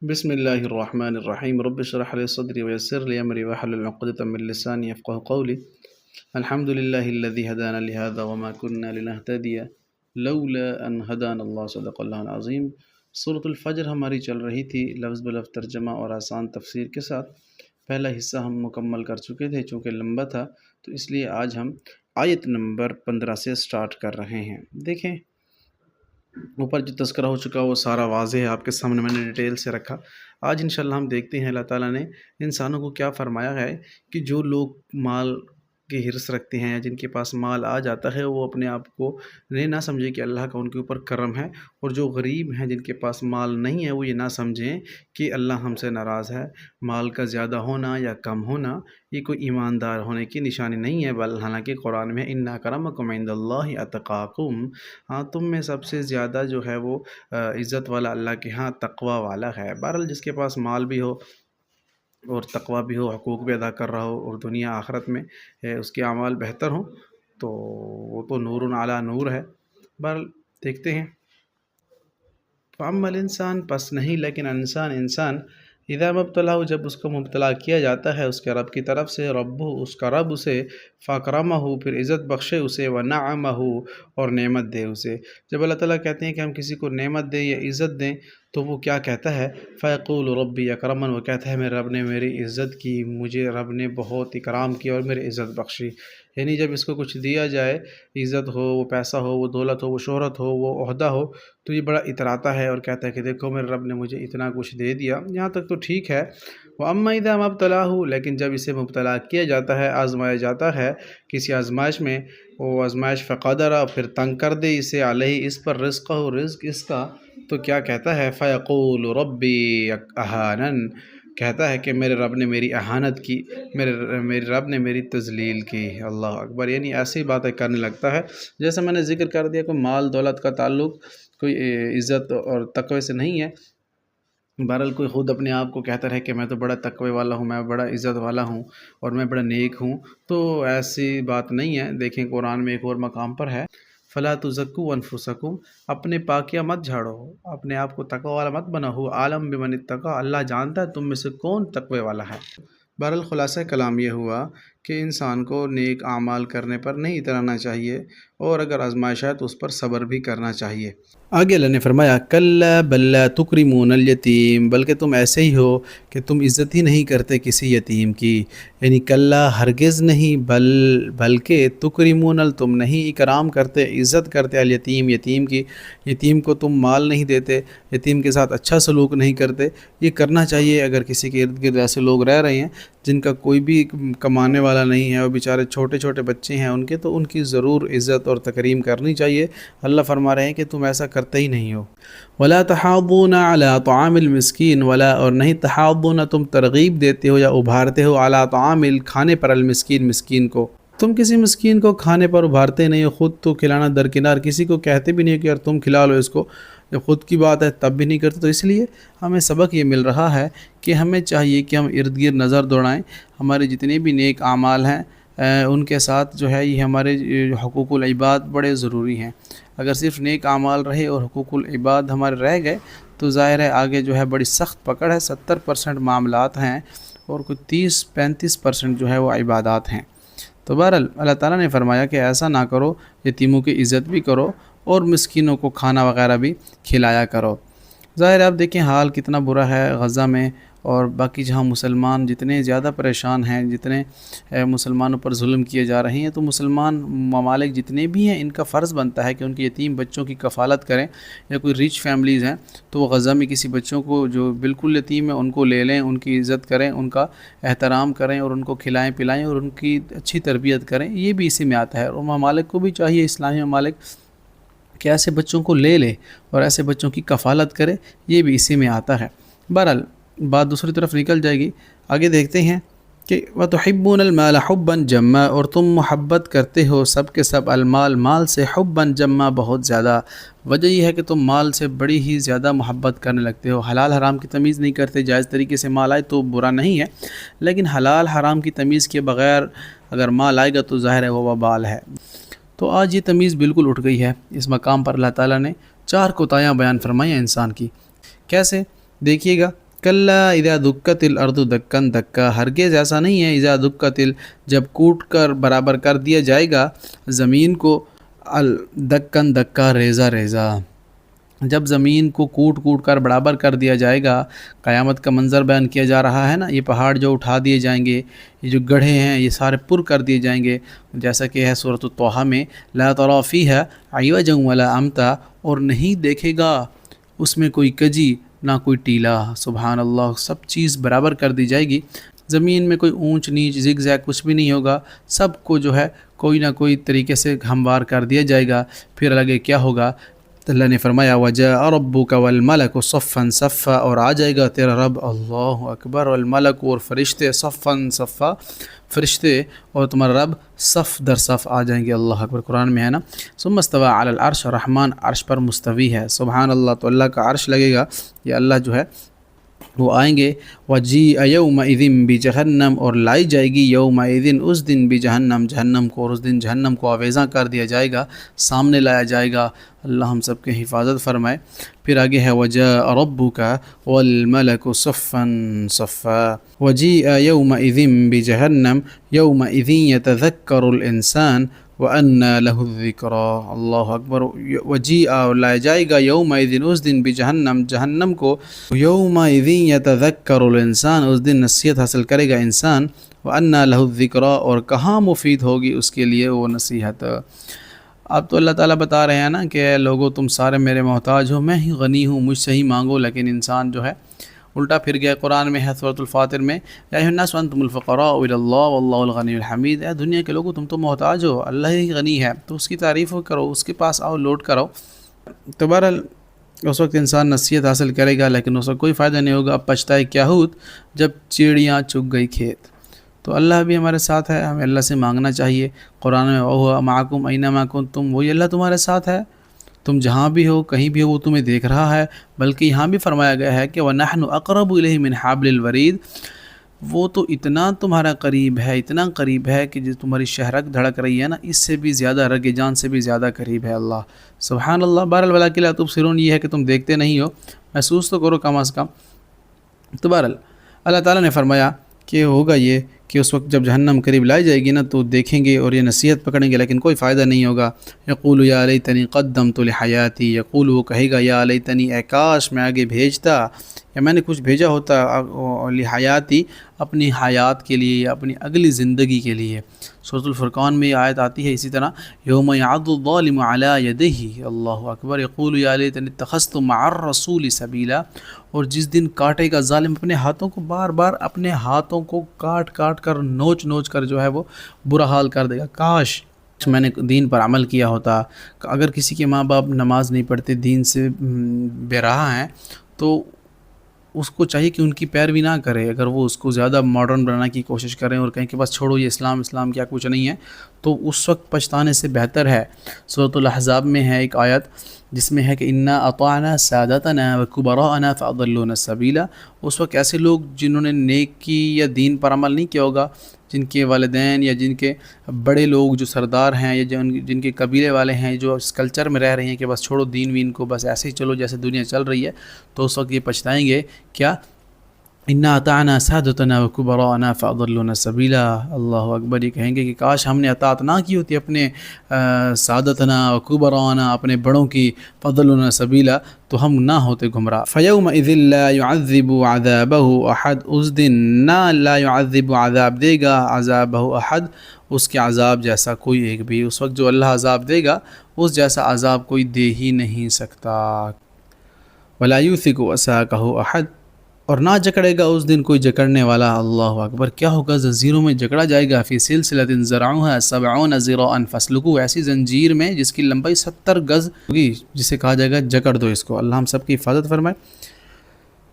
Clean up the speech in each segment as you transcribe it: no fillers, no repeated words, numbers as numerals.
بسم الله الرحمن الرحيم رب اشرح لي صدري ويسر لي أمري واحلل عقدة من لساني يفقه قولي. الحمد لله الذي هدانا لهذا وما كنا لنهتدي لولا أن هدانا الله صدق اللہ العظیم. سورۃ الفجر ہماری چل رہی تھی لفظ بلفظ ترجمہ اور آسان تفسیر کے ساتھ. پہلا حصہ ہم مکمل کر چکے تھے، چونکہ لمبا تھا تو اس لیے آج ہم آیت نمبر 15 سے سٹارٹ کر رہے ہیں. دیکھیں اوپر جو تذکرہ ہو چکا وہ سارا واضح ہے، آپ کے سامنے میں نے ڈیٹیل سے رکھا. آج انشاءاللہ ہم دیکھتے ہیں اللہ تعالیٰ نے انسانوں کو کیا فرمایا ہے کہ جو لوگ مال کی حرص رکھتے ہیں یا جن کے پاس مال آ جاتا ہے وہ اپنے آپ کو یہ نہ سمجھے کہ اللہ کا ان کے اوپر کرم ہے، اور جو غریب ہیں جن کے پاس مال نہیں ہے وہ یہ نہ سمجھیں کہ اللہ ہم سے ناراض ہے. مال کا زیادہ ہونا یا کم ہونا یہ کوئی ایماندار ہونے کی نشانی نہیں ہے، بل حالانکہ قرآن میں ان اکرمکم عند اللہ اتقاکم، ہاں تم میں سب سے زیادہ جو ہے وہ عزت والا اللہ کے ہاں تقوی والا ہے. بہرحال جس کے پاس مال بھی ہو اور تقوی بھی ہو، حقوق بھی ادا کر رہا ہو اور دنیا آخرت میں اس کے اعمال بہتر ہوں تو وہ تو نور علی نور ہے. بہرحال دیکھتے ہیں. فاما الانسان پس نہیں لیکن انسان اذا مبتلا جب اس کو مبتلا کیا جاتا ہے اس کے رب کی طرف سے، ربہ اس کا رب اسے، فاکرمہ پھر عزت بخشے اسے، ونعمہ اور نعمت دے اسے. جب اللہ تعالیٰ کہتے ہیں کہ ہم کسی کو نعمت دیں یا عزت دیں تو وہ کیا کہتا ہے؟ فیقول ربی اکرمن، وہ کہتا ہے میرے رب نے میری عزت کی، مجھے رب نے بہت اکرام کیا اور میری عزت بخشی. یعنی جب اس کو کچھ دیا جائے، عزت ہو، وہ پیسہ ہو، وہ دولت ہو، وہ شہرت ہو، وہ عہدہ ہو، تو یہ بڑا اتراتا ہے اور کہتا ہے کہ دیکھو میرے رب نے مجھے اتنا کچھ دے دیا. یہاں تک تو ٹھیک ہے. وَأَمَّا إِذَا مَا ابْتَلَاهُ لیکن جب اسے مبتلا کیا جاتا ہے، آزمایا جاتا ہے کسی آزمائش میں، وہ آزمائش فقدر پھر تنگ کر دے اسے، علیہ اس پر، رزق ہو رزق اس کا، تو کیا کہتا ہے؟ فَيَقُولُ رَبِّي أَهَانَنِ، کہتا ہے کہ میرے رب نے میری اہانت کی، میرے رب نے میری تذلیل کی. اللہ اکبر. یعنی ایسی باتیں کرنے لگتا ہے. جیسے میں نے ذکر کر دیا کہ مال دولت کا تعلق کوئی عزت اور تقوی سے نہیں ہے. بہرحال کوئی خود اپنے آپ کو کہتا رہے کہ میں تو بڑا تقوی والا ہوں، میں بڑا عزت والا ہوں اور میں بڑا نیک ہوں، تو ایسی بات نہیں ہے. دیکھیں قرآن میں ایک اور مقام پر ہے، فلا تزکوا انفسکم، اپنے پاکیہ مت جھاڑو، اپنے آپ کو تقوی والا مت بناؤ. عالم بمن اتقی، اللہ جانتا ہے تم میں سے کون تقوی والا ہے. بہرحال خلاصہ کلام یہ ہوا کہ انسان کو نیک اعمال کرنے پر نہیں اترانا چاہیے، اور اگر آزمائش ہے تو اس پر صبر بھی کرنا چاہیے. آگے اللہ نے فرمایا کلا بل لا تکرمون الیتیم، بلکہ تم ایسے ہی ہو کہ تم عزت ہی نہیں کرتے کسی یتیم کی. یعنی کلا ہرگز نہیں، بلکہ تکرمون تم نہیں اکرام کرتے، عزت کرتے، الیتیم یتیم کی. یتیم کو تم مال نہیں دیتے، یتیم کے ساتھ اچھا سلوک نہیں کرتے. یہ کرنا چاہیے. اگر کسی کے ارد گرد ایسے لوگ رہ رہے ہیں جن کا کوئی بھی کمانے والا نہیں ہے اور بیچارے چھوٹے چھوٹے بچے ہیں ان کے، تو ان کی ضرور عزت اور تکریم کرنی چاہیے. اللہ فرما رہے ہیں کہ تم ایسا کرتے ہی نہیں ہو. ولا تحاضون علی طعام المسکین، ولا اور نہیں تحاضون تم ترغیب دیتے ہو یا ابھارتے ہو، علی طعام کھانے پر، المسکین مسکین کو. تم کسی مسکین کو کھانے پر ابھارتے نہیں ہو، خود تو کھلانا درکنار، کسی کو کہتے بھی نہیں ہو کہ یار تم کھلا لو اس کو، جب خود کی بات ہے تب بھی نہیں کرتے. تو اس لیے ہمیں سبق یہ مل رہا ہے کہ ہمیں چاہیے کہ ہم ارد گرد نظر دوڑائیں. ہمارے جتنے بھی نیک اعمال ہیں ان کے ساتھ جو ہے یہ ہمارے حقوق العباد بڑے ضروری ہیں. اگر صرف نیک اعمال رہے اور حقوق العباد ہمارے رہ گئے تو ظاہر ہے آگے جو ہے بڑی سخت پکڑ ہے. 70% معاملات ہیں اور کوئی 30-35% جو ہے وہ عبادات ہیں. تو بہرحال اللہ تعالیٰ نے فرمایا کہ ایسا نہ کرو، یتیموں کی عزت بھی کرو اور مسکینوں کو کھانا وغیرہ بھی کھلایا کرو. ظاہر ہے آپ دیکھیں حال کتنا برا ہے غزہ میں، اور باقی جہاں مسلمان جتنے زیادہ پریشان ہیں، جتنے مسلمانوں پر ظلم کیے جا رہے ہیں، تو مسلمان ممالک جتنے بھی ہیں ان کا فرض بنتا ہے کہ ان کے یتیم بچوں کی کفالت کریں. یا کوئی ریچ فیملیز ہیں تو وہ غزہ میں کسی بچوں کو جو بالکل یتیم ہیں ان کو لے لیں، ان کی عزت کریں، ان کا احترام کریں اور ان کو کھلائیں پلائیں اور ان کی اچھی تربیت کریں. یہ بھی اسی میں آتا ہے. اور ممالک کو بھی چاہیے، اسلامی ممالک، کہ ایسے بچوں کو لے لے اور ایسے بچوں کی کفالت کرے. یہ بھی اسی میں آتا ہے. بہرحال بات دوسری طرف نکل جائے گی. آگے دیکھتے ہیں کہ وَتُحِبُّونَ الْمَالَ حُبًّا جَمًّا، اور تم محبت کرتے ہو سب کے سب، المال مال سے، حبًّا جمًّا بہت زیادہ. وجہ یہ ہے کہ تم مال سے بڑی ہی زیادہ محبت کرنے لگتے ہو. حلال حرام کی تمیز نہیں کرتے. جائز طریقے سے مال آئے تو برا نہیں ہے، لیکن حلال حرام کی تمیز کے بغیر اگر مال آئے گا تو ظاہر ہے وہ وبال ہے. تو آج یہ تمیز بالکل اٹھ گئی ہے. اس مقام پر اللہ تعالیٰ نے 4 کوتاہیاں بیان فرمائی ہیں انسان کی. کیسے؟ دیکھیے گا کلا اذا دکت الارض دکن دکا، ہرگز ایسا نہیں ہے، اذا دکت جب کوٹ کر برابر کر دیا جائے گا زمین کو، دکن دکا ریزہ ریزہ، جب زمین کو کوٹ کوٹ کر برابر کر دیا جائے گا، قیامت کا منظر بیان کیا جا رہا ہے نا، یہ پہاڑ جو اٹھا دیے جائیں گے، یہ جو گڑھے ہیں یہ سارے پر کر دیے جائیں گے، جیسا کہ ہے سورۃ الطٰہٰ میں، لا تری فیہا عوجا ولا امتا، اور نہیں دیکھے گا اس میں کوئی کجی نہ کوئی ٹیلا، سبحان اللہ، سب چیز برابر کر دی جائے گی، زمین میں کوئی اونچ نیچ زگ زیگ کچھ بھی نہیں ہوگا، سب کو جو ہے کوئی نہ کوئی طریقے سے ہموار کر دیا جائے گا۔ پھر آگے کیا ہوگا؟ تو اللہ نے فرمایا وَجَاءَ رَبُّكَ وَالْمَلَكُ صَفًّا صَفًّا، اور آ جائے گا تیرا رب، اللہ اکبر، والملک، اور فرشتے، صفًّا صفًّا، فرشتے اور تمہارا رب صف در صف آ جائیں گے، اللہ اکبر، قرآن میں ہے نا، ثم استوى علی العرش، رحمان عرش پر مستوی ہے، سبحان اللہ، تو اللہ کا عرش لگے گا، یہ اللہ جو ہے وہ آئیں گے، وَجِيءَ يَوْمَئِذٍ بِجَهَنَّمَ، اور لائی جائے گی یومئذ اس دن بجہنم، جہنم کو، اور اس دن جہنم کو آویزاں کر دیا جائے گا، سامنے لایا جائے گا، اللہ ہم سب کے حفاظت فرمائے۔ پھر آگے ہے وَجَاءَ رَبُّكَ وَالْمَلَكُ صَفًّا صَفًّا وَجِيءَ يَوْمَئِذٍ بِجَهَنَّمَ يَوْمَئِذٍ يَتَذَكَّرُ الْإِنسَانُ وَأَنَّى لَهُ الذِّكْرَىٰ، اللہ اکبر، وجیء، اور لایا جائے گا یومئذ اس دن بجہنم، جہنم کو، یومئذ یتذکر الانسان، اس دن نصیحت حاصل کرے گا انسان، وَأَنَّى لَهُ الذِّكْرَىٰ، اور کہاں مفید ہوگی اس کے لیے وہ نصیحت۔ اب تو اللہ تعالیٰ بتا رہے ہیں نا کہ اے لوگو تم سارے میرے محتاج ہو، میں ہی غنی ہوں، مجھ سے ہی مانگو، لیکن انسان جو ہے الٹا پھر گیا۔ قرآن میں ہے سورۃ الفاطر میں، یا ایھا الناس انتم الفقراء الی اللہ واللہ الغنی الحمید، اے دنیا کے لوگوں تم تو محتاج ہو، اللہ ہی غنی ہے، تو اس کی تعریف کرو، اس کے پاس آؤ، لوٹ کرو۔ تو بہرحال اس وقت انسان نصیحت حاصل کرے گا لیکن اس وقت کوئی فائدہ نہیں ہوگا۔ اب پچھتائے کیا ہوت جب چڑیاں چگ گئی کھیت۔ تو اللہ بھی ہمارے ساتھ ہے، ہمیں اللہ سے مانگنا چاہیے۔ قرآن میں وَهُوَ مَعَكُمْ أَيْنَمَا كُنتُمْ، وہی اللہ تمہارے ساتھ ہے، تم جہاں بھی ہو، کہیں بھی ہو، وہ تمہیں دیکھ رہا ہے، بلکہ یہاں بھی فرمایا گیا ہے کہ وَنَحْنُ أَقْرَبُ إِلَيْهِ مِنْ حَبْلِ الْوَرِيدِ، وہ تو اتنا تمہارا قریب ہے، اتنا قریب ہے کہ جو تمہاری شہرک دھڑک رہی ہے نا، اس سے بھی زیادہ، رگ جان سے بھی زیادہ قریب ہے اللہ، سبحان اللہ۔ بہرحال وَلَٰكِن لَا تُبْصِرُونَ، یہ ہے کہ تم دیکھتے نہیں ہو، محسوس تو کرو کم از کم۔ تو بہرحال اللہ تعالیٰ نے فرمایا کہ ہوگا یہ کہ اس وقت جب جہنم قریب لائی جائے گی نا تو دیکھیں گے اور یہ نصیحت پکڑیں گے لیکن کوئی فائدہ نہیں ہوگا۔ یقول یا لیتنی قدمت لحیاتی، یقول وہ کہے گا یا لیتنی، اے کاش میں آگے بھیجتا یا میں نے کچھ بھیجا ہوتا لحیاتی، اپنی حیات کے لیے یا اپنی اگلی زندگی کے لیے۔ سورۃ الفرقان میں آیت آتی ہے اسی طرح، یوم یعض الظالم علی یدیہ، اللہ اکبر، یقول یا لیتنی اتخذت مع الرسول سبیلا، اور جس دن کاٹے گا ظالم اپنے ہاتھوں کو، بار بار اپنے ہاتھوں کو کاٹ کاٹ کر، نوچ نوچ کر جو ہے وہ برا حال کر دے گا، کاش میں نے دین پر عمل کیا ہوتا۔ اگر کسی کے ماں باپ نماز نہیں پڑھتے، دین سے بے راہ ہیں، تو اس کو چاہیے کہ ان کی پیروی نہ کرے۔ اگر وہ اس کو زیادہ ماڈرن بنانے کی کوشش کریں اور کہیں کہ بس چھوڑو یہ اسلام کیا کچھ نہیں ہے، تو اس وقت پچھتانے سے بہتر ہے۔ سورۃ الاحزاب میں ہے ایک آیت جس میں ہے کہ انا اطعنا سادتنا وکبراءنا فاضلونا السبیلا، اس وقت ایسے لوگ جنہوں نے نیکی یا دین پر عمل نہیں کیا ہوگا، جن کے والدین یا جن کے بڑے لوگ جو سردار ہیں یا جن کے قبیلے والے ہیں جو اس کلچر میں رہ رہے ہیں کہ بس چھوڑو دین وین کو، بس ایسے ہی چلو جیسے دنیا چل رہی ہے، تو اس وقت یہ پچھتائیں گے کیا، انا اطعنا سادتنا وکبراءنا فاضلونا السبیلا، اللہ اکبر، یہ کہیں گے کہ کاش ہم نے اطاعت نہ کی ہوتی اپنے سادتنا وکبراءنا، اپنے بڑوں کی، فاضلونا السبیلا، تو ہم نہ ہوتے گمراہ۔ فیومئذ لا يعذب عذابہ احد، اس دن نہ لا يعذب عذاب دے گا عذابہ احد، اس کے عذاب جیسا کوئی ایک بھی، اس وقت جو اللہ عذاب دے گا اس جیسا عذاب کوئی دے ہی نہیں سکتا۔ ولا یوثق وثاقہ احد، اور نہ جکڑے گا اس دن کوئی جکڑنے والا، اللہ اکبر، کیا ہوگا، زنجیروں میں جکڑا جائے گا، فی سلسلۃ ذرعها 70 ذراعا فاسلکوہ، ایسی زنجیر میں جس کی لمبائی 70 گز ہوگی، جسے کہا جائے گا جکڑ دو اس کو، اللہ ہم سب کی حفاظت فرمائے۔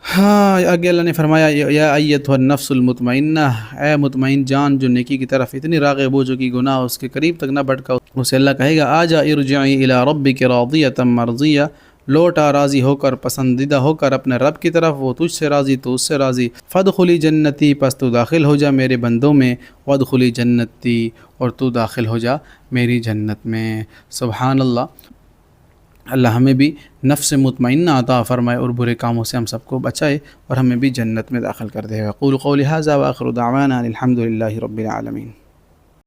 ہاں آگے اللہ نے فرمایا یا ایتھا النفس المطمئنہ، اے مطمئن جان جو نیکی کی طرف اتنی راغب ہو جو کہ گناہ اس کے قریب تک نہ بھٹکا، اسے اللہ کہے گا آجا ارجعی الی ربک راضیۃ مرضیہ، لوٹا راضی ہو کر، پسندیدہ ہو کر اپنے رب کی طرف، وہ تجھ سے راضی تو اس سے راضی، فادخلی جنتی، پس تو داخل ہو جا میرے بندوں میں، وادخلی جنتی، اور تو داخل ہو جا میری جنت میں، سبحان اللہ۔ اللہ ہمیں بھی نفس مطمئنہ عطا فرمائے اور برے کاموں سے ہم سب کو بچائے اور ہمیں بھی جنت میں داخل کر دے. اقول قولی ھذا وآخر دعوانا الحمد للہ رب العالمین.